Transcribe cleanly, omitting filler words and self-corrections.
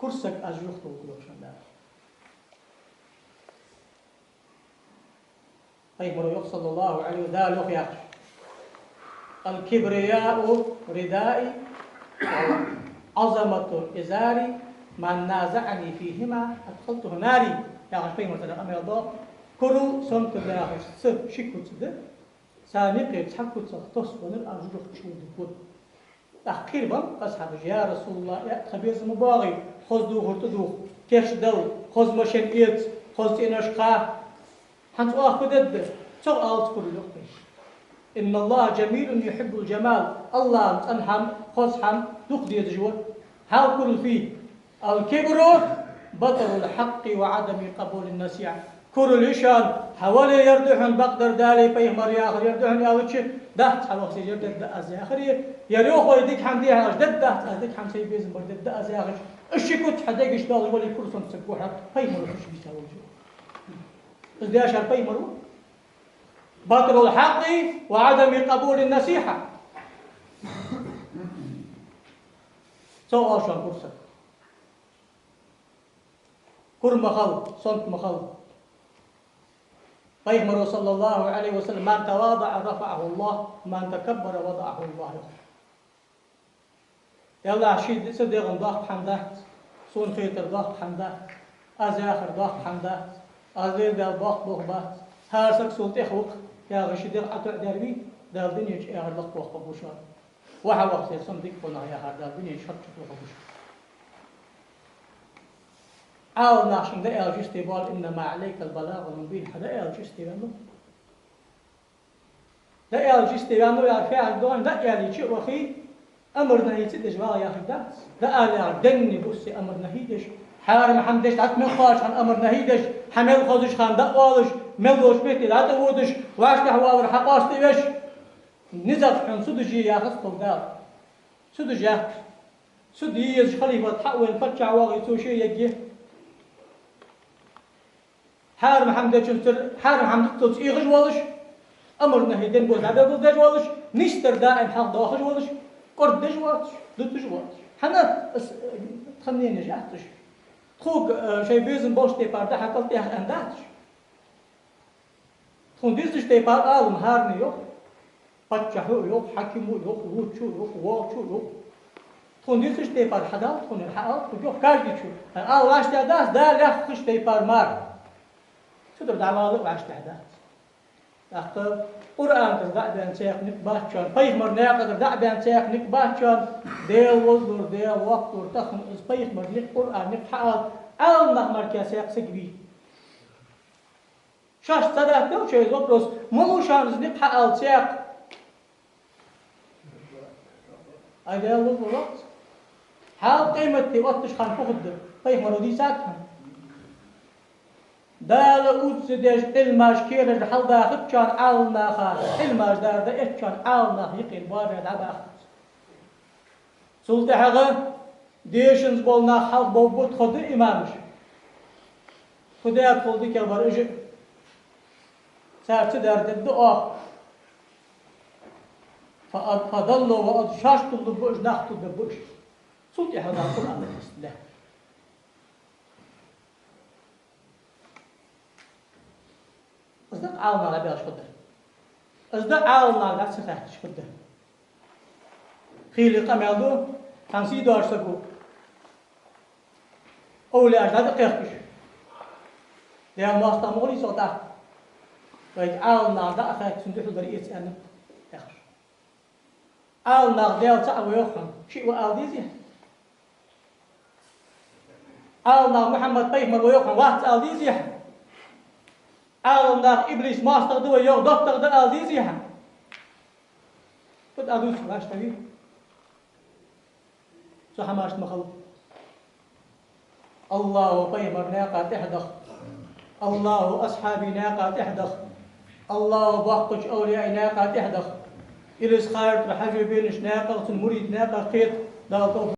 كرسك أجرخ توكلوك شندا أي صلى الله عليه وسلم يقول الكبرياء ردائي عظمة إزاري من نازعني فيهما أدخلته ناري يا أخي مثلا أمي الله كل سنت الله سب شكوت ده سانيق تحكوت تصبن الأرجل شود بود أخير بام أصحاب يا رسول الله يا خبيز مباغي خذ دو هرتدو كيش دل خذ مشين إيت خذ تينشقا حنت أخذت شو ألت كل لقطة إن الله جميل يحب الجمال الله أنحم خصحم دقدي يدجور هاو كل فيه الكبر بطر الحق وعدم قبول النصيحة كل ليشان حوالي يردحن بقدر دالي فيه مريا آخر يردحن يا وجه دهت حلوة سيجر دد أزي آخر يريوخو يديك حمديها دد دهت أزيك حمسي بيزن بر دد أزي آخر الشكوت حداك اشتغل ولي كل سنة سبوحة فيه مرو خش بيساوي جو ازدياش فيه مرو بطر الحق وعدم قبول النصيحة سو أشان كرسك كر مخل صنت مخل فيغمر صلى الله عليه وسلم من تواضع رفعه الله من تكبر وضعه الله يلا عشيد صديق ضاق حمدات صون خيتر ضاق حمدات أزاخر ضاق حمدات أزيد ضاق بغبات هارسك سلط إخوك يا غشيدق أطع دربي دال دنيا يا غلق وقت بوشان وها وقت صنديق بنا يا هار دال دنيا شرط وقت عاو ناشن ده ألجي استيبال إنما عليك البلاغ المبين هذا ألجي استيبانو ده ألجي استيبانو يا فعل دون ده يعني شيء وخي أمر نهيت دجوال يا خدات ده ألا دني بوسي أمر نهيدش حارم حمدش عت من خارج عن أمر نهيدش حمل خازش خان ده والش ملوش بيتي لا تودش واش تحوال حقاس تيش نزف عن سدجي يا خص دار سدج يا سد يز خليفة تحول فتش واغي توشي يجي حارم حمدش حارم حمد توش يغش والش أمر نهيدن بوز هذا بوز دج والش نشتر دائم حق داخل والش قرد دج والش دج والش حنا خلني نجحتش خوك شيء بيزن باش تبار ده حتى تيح أنداتش خون ديزش تبار عالم هارني يوك بتشهو يوك حكيمو يوك ووتشو يوك واچو يوك خون ديزش تبار حدا خون الحال يوك كاردي شو آل واش تداس دار يخش تبار مار شو در دعوالك واش تداس أخطر قرآن تردع بين سياق نكباتشان بيغمر ناقة تردع بين سياق نكباتشان ديل وزلور ديل وقتور تخن إز بيغمر نك قرآن نكحال أول نغمر كيا سياق سجبي شاش صدق تو شيء زوبروس مو شانز نكحال سياق أي ديل وزلور وقت حال قيمتي وقتش خان فقد بيغمر ودي ساكن دال أوتس ديش الماش كيرج حل داخل كان عالنا خاص الماش دار ده إيش كان عالنا يقين بارد عباخ سلطة حقا ديشنز بولنا حل بوبوت خد إمامش خديات خلدي كالبار إجي سارت دار الدعاء فضلوا وأدشاشتوا الدبوش ناختوا الدبوش سلطة حقا القرآن الإسلام أصدق عالنا على بيش خده أصدق عالنا على نفس خاتش خده خيلي قميضو خمسي دار سكو أولي أجلاد قيقش لأن ماستا مغلي صوتا ويك عالنا على خاتش سندوح البريئة أنا يخش عالنا ديال تعوي يخم شيء وآلديزي عالنا محمد بيغمر ويخم واحد آلديزي عالم داخل إبليس ماستر دو يو دكتور ده عزيزي هم قد أدوس لاش تبي صح ماش مخلوق الله طيب ناقة تحدخ الله أصحابي ناقة تحدخ الله بحقش أولياء ناقة تحدخ إليس خير حاجة بينش ناقة مريد ناقة خيط